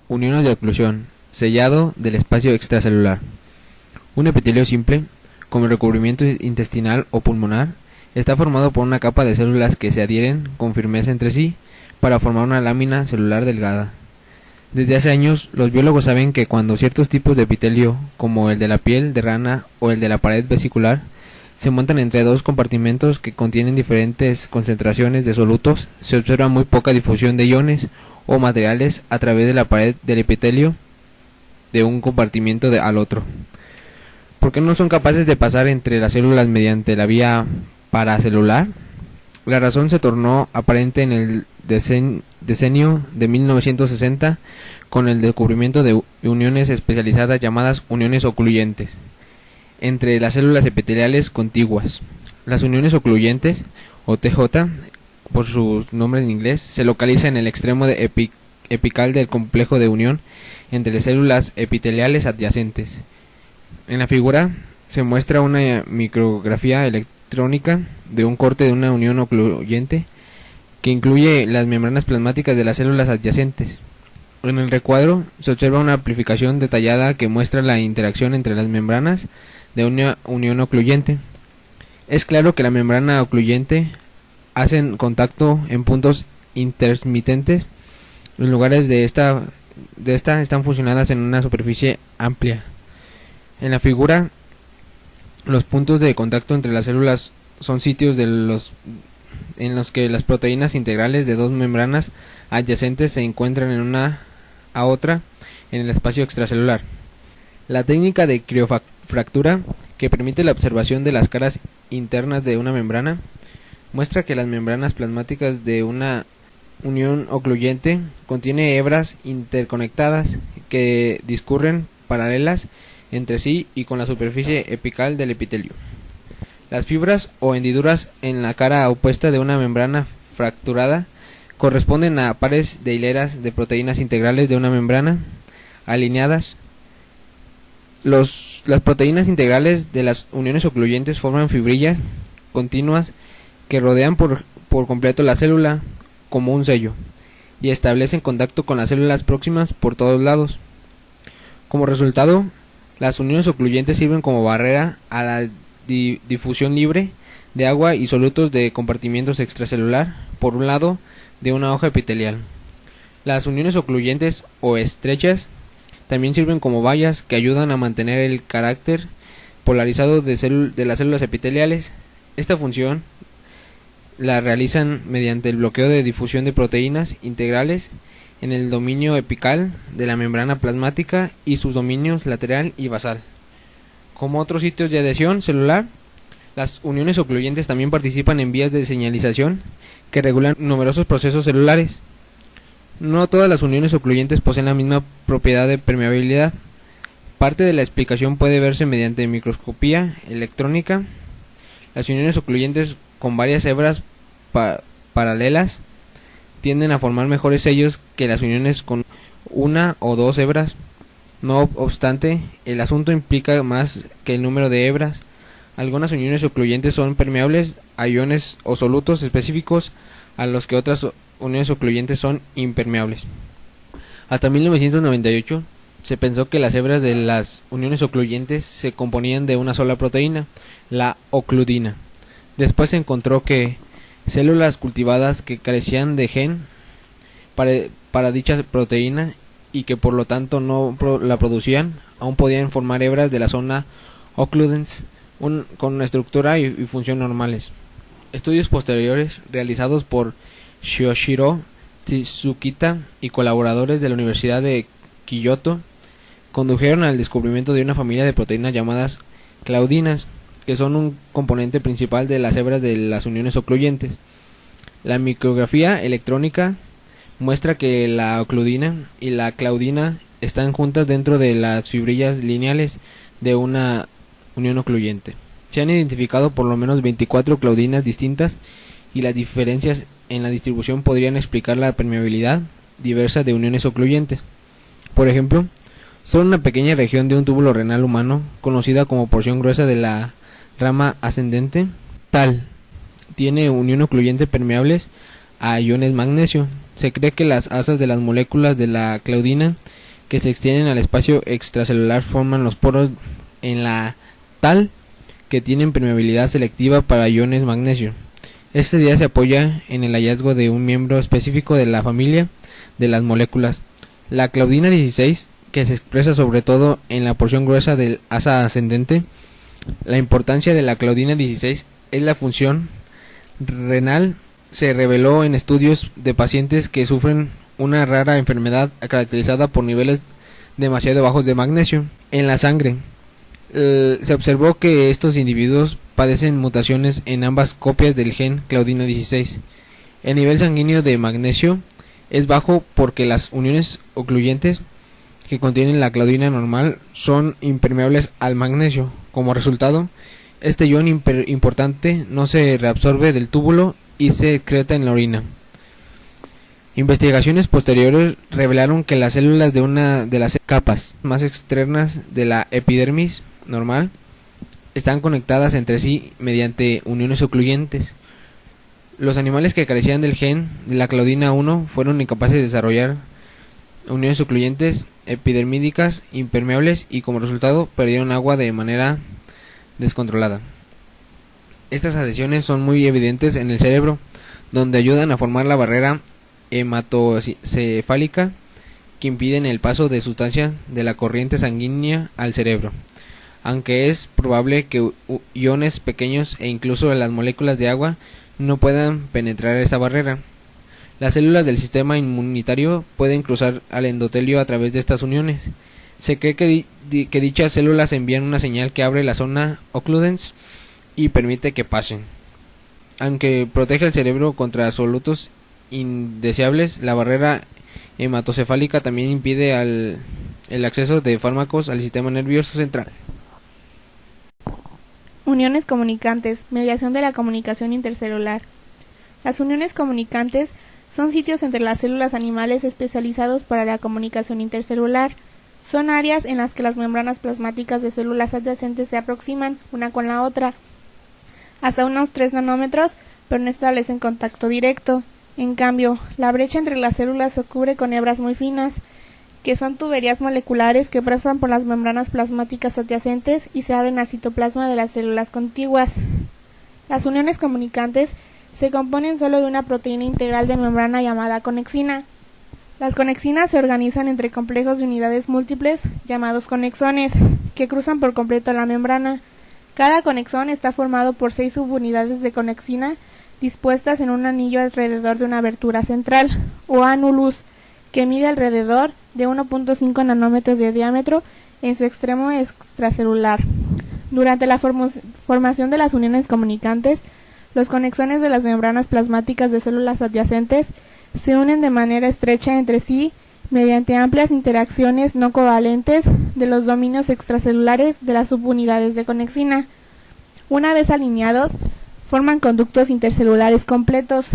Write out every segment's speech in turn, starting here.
uniones de oclusión, sellado del espacio extracelular. Un epitelio simple, como el recubrimiento intestinal o pulmonar, está formado por una capa de células que se adhieren con firmeza entre sí para formar una lámina celular delgada. Desde hace años, los biólogos saben que cuando ciertos tipos de epitelio, como el de la piel de rana o el de la pared vesicular, se montan entre dos compartimentos que contienen diferentes concentraciones de solutos, se observa muy poca difusión de iones o materiales a través de la pared del epitelio de un compartimiento al otro, porque no son capaces de pasar entre las células mediante la vía paracelular. La razón se tornó aparente en el decenio de 1960 con el descubrimiento de uniones especializadas llamadas uniones ocluyentes entre las células epiteliales contiguas. Las uniones ocluyentes, o TJ, por su nombre en inglés, se localizan en el extremo epical del complejo de unión entre células epiteliales adyacentes. En la figura se muestra una micrografía electrónica de un corte de una unión ocluyente que incluye las membranas plasmáticas de las células adyacentes. En el recuadro se observa una amplificación detallada que muestra la interacción entre las membranas de una unión ocluyente. Es claro que la membrana ocluyente hacen contacto en puntos intermitentes. Los lugares de esta están fusionadas en una superficie amplia. En la figura, los puntos de contacto entre las células son sitios en los que las proteínas integrales de dos membranas adyacentes se encuentran en una a otra en el espacio extracelular. La técnica de criofractura, que permite la observación de las caras internas de una membrana, muestra que las membranas plasmáticas de una unión ocluyente contiene hebras interconectadas que discurren paralelas entre sí y con la superficie epical del epitelio. Las fibras o hendiduras en la cara opuesta de una membrana fracturada corresponden a pares de hileras de proteínas integrales de una membrana alineadas. Las proteínas integrales de las uniones ocluyentes forman fibrillas continuas que rodean por completo la célula como un sello y establecen contacto con las células próximas por todos lados. Como resultado, las uniones ocluyentes sirven como barrera a la difusión libre de agua y solutos de compartimientos extracelular por un lado de una hoja epitelial. Las uniones ocluyentes o estrechas también sirven como vallas que ayudan a mantener el carácter polarizado de las células epiteliales. Esta función la realizan mediante el bloqueo de difusión de proteínas integrales en el dominio epical de la membrana plasmática y sus dominios lateral y basal. Como otros sitios de adhesión celular, las uniones ocluyentes también participan en vías de señalización que regulan numerosos procesos celulares. No todas las uniones ocluyentes poseen la misma propiedad de permeabilidad. Parte de la explicación puede verse mediante microscopía electrónica. Las uniones ocluyentes con varias hebras paralelas tienden a formar mejores sellos que las uniones con una o dos hebras. No obstante, el asunto implica más que el número de hebras. Algunas uniones ocluyentes son permeables a iones o solutos específicos, a los que otras uniones ocluyentes son impermeables. Hasta 1998 se pensó que las hebras de las uniones ocluyentes se componían de una sola proteína, la ocludina. Después se encontró que células cultivadas que carecían de gen para dicha proteína y que por lo tanto no la producían, aún podían formar hebras de la zona occludens con una estructura y función normales. Estudios posteriores realizados por Shoshiro Tsukita y colaboradores de la Universidad de Kyoto condujeron al descubrimiento de una familia de proteínas llamadas claudinas, que son un componente principal de las hebras de las uniones ocluyentes. La micrografía electrónica muestra que la ocludina y la claudina están juntas dentro de las fibrillas lineales de una unión ocluyente. Se han identificado por lo menos 24 claudinas distintas y las diferencias en la distribución podrían explicar la permeabilidad diversa de uniones ocluyentes. Por ejemplo, solo una pequeña región de un túbulo renal humano, conocida como porción gruesa de la rama ascendente, tiene unión ocluyente permeables a iones magnesio. Se cree que las asas de las moléculas de la claudina que se extienden al espacio extracelular forman los poros en la tal que tienen permeabilidad selectiva para iones magnesio. Esta idea se apoya en el hallazgo de un miembro específico de la familia de las moléculas, la claudina 16, que se expresa sobre todo en la porción gruesa del asa ascendente. La importancia de la claudina 16 es la función renal. Se reveló en estudios de pacientes que sufren una rara enfermedad caracterizada por niveles demasiado bajos de magnesio en la sangre. Se observó que estos individuos padecen mutaciones en ambas copias del gen claudina 16. El nivel sanguíneo de magnesio es bajo porque las uniones ocluyentes que contienen la claudina normal son impermeables al magnesio. Como resultado, este ion importante no se reabsorbe del túbulo y se excreta en la orina. Investigaciones posteriores revelaron que las células de una de las capas más externas de la epidermis normal están conectadas entre sí mediante uniones ocluyentes. Los animales que carecían del gen de la claudina 1 fueron incapaces de desarrollar uniones ocluyentes epidermídicas impermeables y como resultado perdieron agua de manera descontrolada. Estas adhesiones son muy evidentes en el cerebro, donde ayudan a formar la barrera hematocefálica que impiden el paso de sustancias de la corriente sanguínea al cerebro, aunque es probable que iones pequeños e incluso las moléculas de agua no puedan penetrar esta barrera. Las células del sistema inmunitario pueden cruzar al endotelio a través de estas uniones. Se cree que dichas células envían una señal que abre la zona occludens y permite que pasen. Aunque protege el cerebro contra solutos indeseables, la barrera hematocefálica también impide el acceso de fármacos al sistema nervioso central. Uniones comunicantes, mediación de la comunicación intercelular. Las uniones comunicantes son sitios entre las células animales especializados para la comunicación intercelular. Son áreas en las que las membranas plasmáticas de células adyacentes se aproximan una con la otra hasta unos 3 nanómetros, pero no establecen contacto directo. En cambio, la brecha entre las células se cubre con hebras muy finas, que son tuberías moleculares que pasan por las membranas plasmáticas adyacentes y se abren al citoplasma de las células contiguas. Las uniones comunicantes se componen solo de una proteína integral de membrana llamada conexina. Las conexinas se organizan entre complejos de unidades múltiples llamados conexones, que cruzan por completo la membrana. Cada conexón está formado por 6 subunidades de conexina dispuestas en un anillo alrededor de una abertura central, o anulus, que mide alrededor de 1.5 nanómetros de diámetro en su extremo extracelular. Durante la formación de las uniones comunicantes, los conexones de las membranas plasmáticas de células adyacentes se unen de manera estrecha entre sí mediante amplias interacciones no covalentes de los dominios extracelulares de las subunidades de conexina. Una vez alineados, forman conductos intercelulares completos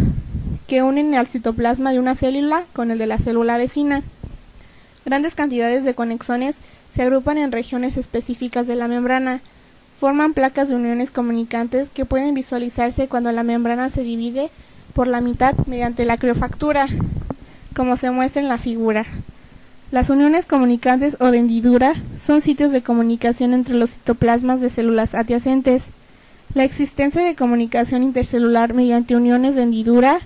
que unen al citoplasma de una célula con el de la célula vecina. Grandes cantidades de conexones se agrupan en regiones específicas de la membrana. Forman placas de uniones comunicantes que pueden visualizarse cuando la membrana se divide por la mitad mediante la criofractura, como se muestra en la figura. Las uniones comunicantes o de hendidura son sitios de comunicación entre los citoplasmas de células adyacentes. La existencia de comunicación intercelular mediante uniones de hendidura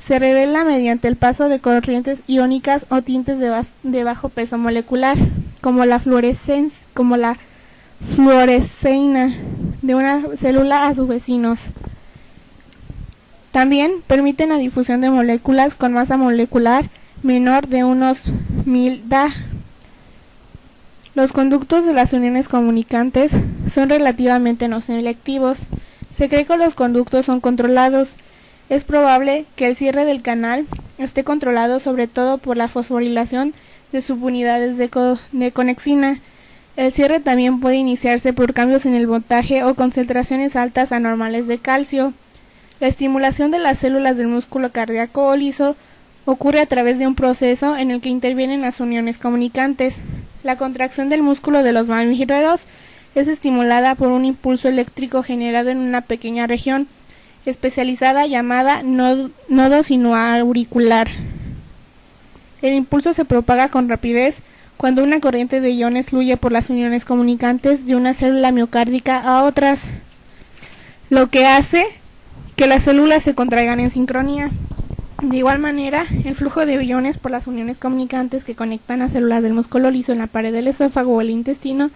se revela mediante el paso de corrientes iónicas o tintes de bajo peso molecular, como la fluoresceina de una célula a sus vecinos. También permiten la difusión de moléculas con masa molecular menor de unos 1000 Da. Los conductos de las uniones comunicantes son relativamente no selectivos. Se cree que los conductos son controlados. Es probable que el cierre del canal esté controlado sobre todo por la fosforilación de subunidades de conexina. El cierre también puede iniciarse por cambios en el voltaje o concentraciones altas anormales de calcio. La estimulación de las células del músculo cardíaco o liso ocurre a través de un proceso en el que intervienen las uniones comunicantes. La contracción del músculo de los mamíferos es estimulada por un impulso eléctrico generado en una pequeña región especializada llamada nodo sinoauricular. El impulso se propaga con rapidez cuando una corriente de iones fluye por las uniones comunicantes de una célula miocárdica a otras, lo que hace que las células se contraigan en sincronía. De igual manera, el flujo de iones por las uniones comunicantes que conectan a células del músculo liso en la pared del esófago o el intestino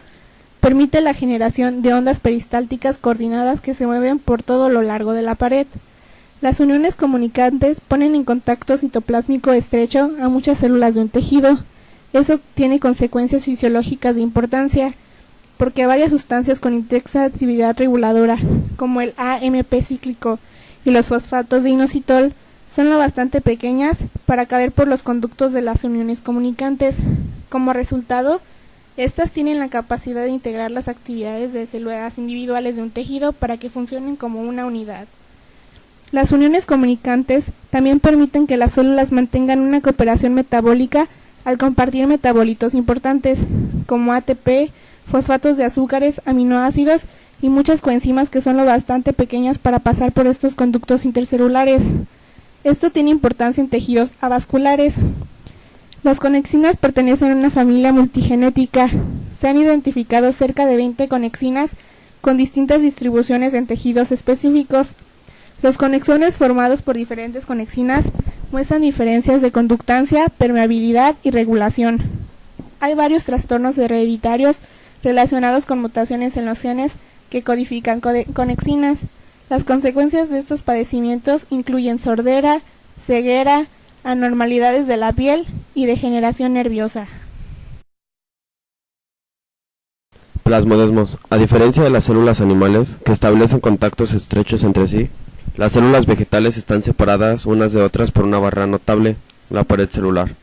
permite la generación de ondas peristálticas coordinadas que se mueven por todo lo largo de la pared. Las uniones comunicantes ponen en contacto citoplásmico estrecho a muchas células de un tejido. Eso tiene consecuencias fisiológicas de importancia, porque varias sustancias con intensa actividad reguladora, como el AMP cíclico y los fosfatos de inositol, son lo bastante pequeñas para caber por los conductos de las uniones comunicantes. Como resultado, estas tienen la capacidad de integrar las actividades de células individuales de un tejido para que funcionen como una unidad. Las uniones comunicantes también permiten que las células mantengan una cooperación metabólica al compartir metabolitos importantes, como ATP, fosfatos de azúcares, aminoácidos y muchas coenzimas que son lo bastante pequeñas para pasar por estos conductos intercelulares. Esto tiene importancia en tejidos avasculares. Las conexinas pertenecen a una familia multigenética. Se han identificado cerca de 20 conexinas con distintas distribuciones en tejidos específicos. Los conexones formados por diferentes conexinas muestran diferencias de conductancia, permeabilidad y regulación. Hay varios trastornos hereditarios relacionados con mutaciones en los genes que codifican conexinas. Las consecuencias de estos padecimientos incluyen sordera, ceguera, anormalidades de la piel y degeneración nerviosa. Plasmodesmos. A diferencia de las células animales, que establecen contactos estrechos entre sí, las células vegetales están separadas unas de otras por una barrera notable, la pared celular.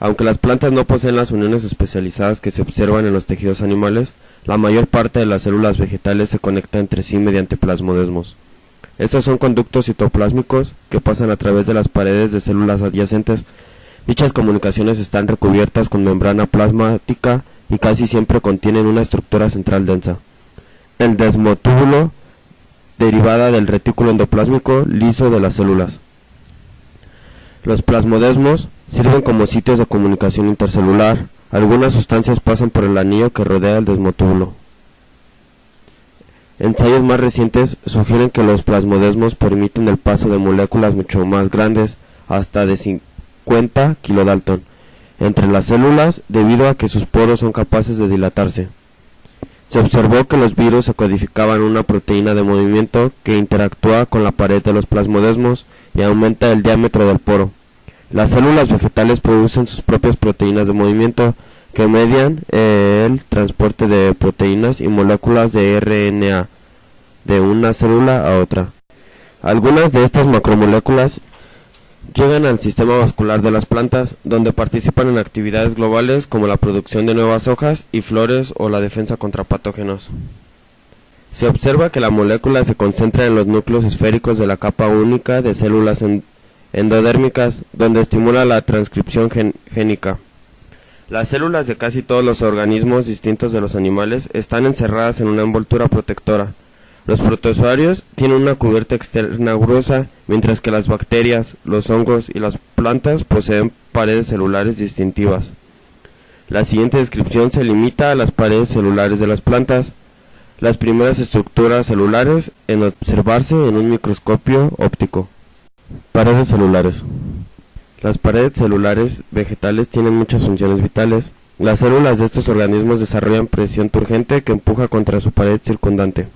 Aunque las plantas no poseen las uniones especializadas que se observan en los tejidos animales, la mayor parte de las células vegetales se conecta entre sí mediante plasmodesmos. Estos son conductos citoplásmicos que pasan a través de las paredes de células adyacentes. Dichas comunicaciones están recubiertas con membrana plasmática y casi siempre contienen una estructura central densa. El desmotúbulo, derivada del retículo endoplásmico liso de las células. Los plasmodesmos sirven como sitios de comunicación intercelular. Algunas sustancias pasan por el anillo que rodea el desmotúbulo. Ensayos más recientes sugieren que los plasmodesmos permiten el paso de moléculas mucho más grandes, hasta de 50 kilodalton, entre las células debido a que sus poros son capaces de dilatarse. Se observó que los virus se codificaban una proteína de movimiento que interactúa con la pared de los plasmodesmos y aumenta el diámetro del poro. Las células vegetales producen sus propias proteínas de movimiento que median el transporte de proteínas y moléculas de RNA de una célula a otra. Algunas de estas macromoléculas llegan al sistema vascular de las plantas, donde participan en actividades globales como la producción de nuevas hojas y flores o la defensa contra patógenos. Se observa que la molécula se concentra en los núcleos esféricos de la capa única de células endodérmicas, donde estimula la transcripción génica. Las células de casi todos los organismos distintos de los animales están encerradas en una envoltura protectora. Los protozoarios tienen una cubierta externa gruesa, mientras que las bacterias, los hongos y las plantas poseen paredes celulares distintivas. La siguiente descripción se limita a las paredes celulares de las plantas, las primeras estructuras celulares en observarse en un microscopio óptico. Paredes celulares. Las paredes celulares vegetales tienen muchas funciones vitales. Las células de estos organismos desarrollan presión turgente que empuja contra su pared circundante.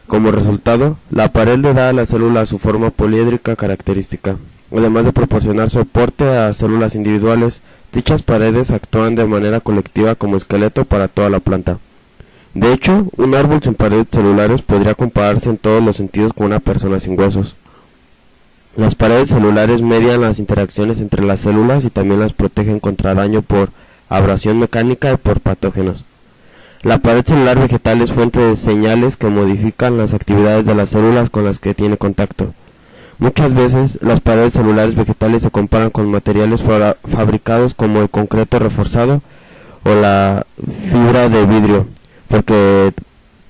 Como resultado, la pared le da a la célula su forma poliédrica característica. Además de proporcionar soporte a células individuales, dichas paredes actúan de manera colectiva como esqueleto para toda la planta. De hecho, un árbol sin paredes celulares podría compararse en todos los sentidos con una persona sin huesos. Las paredes celulares median las interacciones entre las células y también las protegen contra daño por abrasión mecánica y por patógenos. La pared celular vegetal es fuente de señales que modifican las actividades de las células con las que tiene contacto. Muchas veces, las paredes celulares vegetales se comparan con materiales fabricados como el concreto reforzado o la fibra de vidrio, porque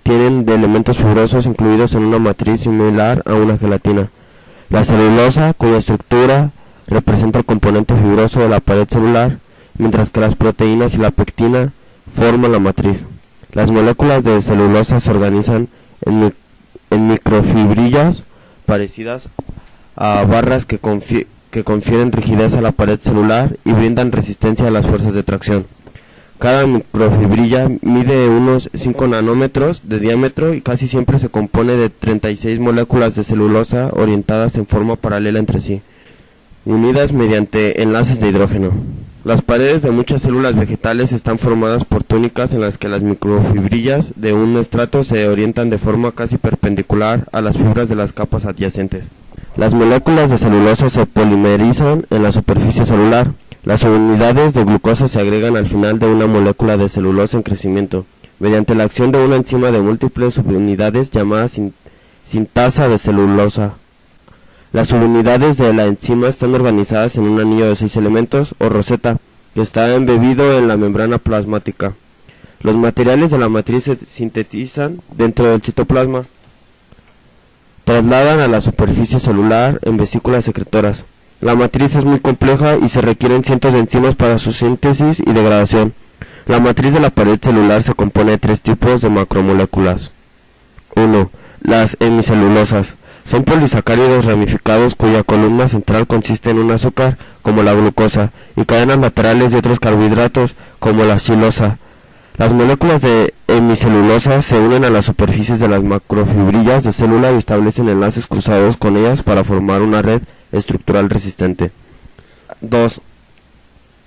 tienen de elementos fibrosos incluidos en una matriz similar a una gelatina. La celulosa, cuya estructura representa el componente fibroso de la pared celular, mientras que las proteínas y la pectina forman la matriz. Las moléculas de celulosa se organizan en microfibrillas parecidas a barras que confieren rigidez a la pared celular y brindan resistencia a las fuerzas de tracción. Cada microfibrilla mide unos 5 nanómetros de diámetro y casi siempre se compone de 36 moléculas de celulosa orientadas en forma paralela entre sí, unidas mediante enlaces de hidrógeno. Las paredes de muchas células vegetales están formadas por túnicas en las que las microfibrillas de un estrato se orientan de forma casi perpendicular a las fibras de las capas adyacentes. Las moléculas de celulosa se polimerizan en la superficie celular. Las unidades de glucosa se agregan al final de una molécula de celulosa en crecimiento, mediante la acción de una enzima de múltiples subunidades llamada sintasa de celulosa. Las subunidades de la enzima están organizadas en un anillo de 6 elementos, o roseta, que está embebido en la membrana plasmática. Los materiales de la matriz se sintetizan dentro del citoplasma, trasladan a la superficie celular en vesículas secretoras. La matriz es muy compleja y se requieren cientos de enzimas para su síntesis y degradación. La matriz de la pared celular se compone de 3 tipos de macromoléculas. 1. Las hemicelulosas. Son polisacáridos ramificados cuya columna central consiste en un azúcar, como la glucosa, y cadenas laterales de otros carbohidratos, como la xilosa. Las moléculas de hemicelulosa se unen a las superficies de las macrofibrillas de célula y establecen enlaces cruzados con ellas para formar una red estructural resistente. 2.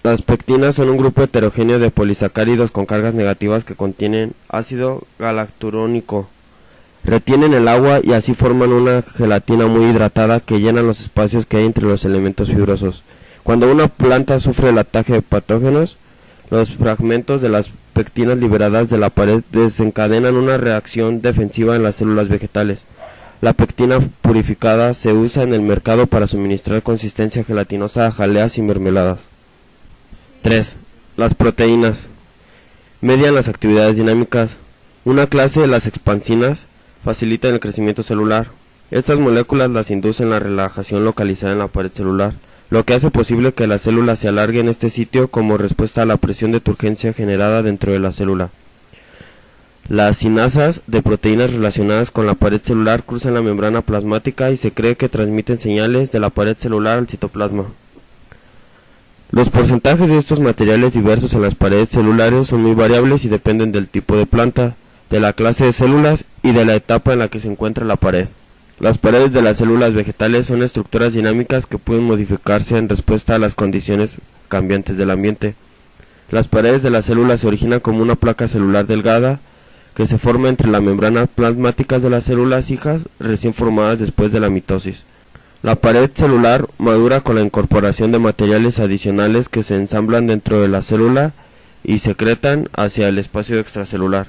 Las pectinas son un grupo heterogéneo de polisacáridos con cargas negativas que contienen ácido galacturónico. Retienen el agua y así forman una gelatina muy hidratada que llena los espacios que hay entre los elementos fibrosos. Cuando una planta sufre el ataque de patógenos, los fragmentos de las pectinas liberadas de la pared desencadenan una reacción defensiva en las células vegetales. La pectina purificada se usa en el mercado para suministrar consistencia gelatinosa a jaleas y mermeladas. 3. Las proteínas median las actividades dinámicas. Una clase de las expansinas facilitan el crecimiento celular. Estas moléculas las inducen la relajación localizada en la pared celular, lo que hace posible que la célula se alargue en este sitio como respuesta a la presión de turgencia generada dentro de la célula. Las sinasas de proteínas relacionadas con la pared celular cruzan la membrana plasmática y se cree que transmiten señales de la pared celular al citoplasma. Los porcentajes de estos materiales diversos en las paredes celulares son muy variables y dependen del tipo de planta, de la clase de células y de la etapa en la que se encuentra la pared. Las paredes de las células vegetales son estructuras dinámicas que pueden modificarse en respuesta a las condiciones cambiantes del ambiente. Las paredes de las células se originan como una placa celular delgada que se forma entre las membranas plasmáticas de las células hijas recién formadas después de la mitosis. La pared celular madura con la incorporación de materiales adicionales que se ensamblan dentro de la célula y secretan hacia el espacio extracelular.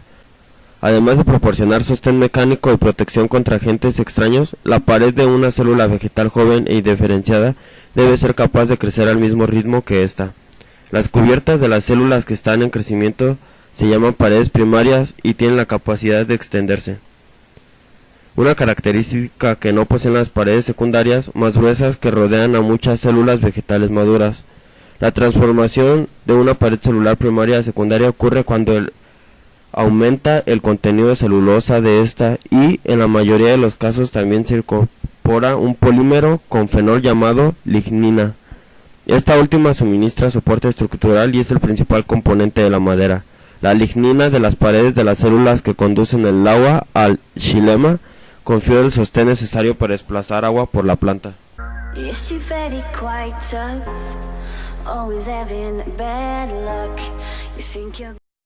Además de proporcionar sostén mecánico y protección contra agentes extraños, la pared de una célula vegetal joven e indiferenciada debe ser capaz de crecer al mismo ritmo que ésta. Las cubiertas de las células que están en crecimiento se llaman paredes primarias y tienen la capacidad de extenderse. Una característica que no poseen las paredes secundarias más gruesas que rodean a muchas células vegetales maduras. La transformación de una pared celular primaria a secundaria ocurre cuando aumenta el contenido de celulosa de esta y, en la mayoría de los casos, también se incorpora un polímero con fenol llamado lignina. Esta última suministra soporte estructural y es el principal componente de la madera. La lignina de las paredes de las células que conducen el agua al xilema confiere el sostén necesario para desplazar agua por la planta.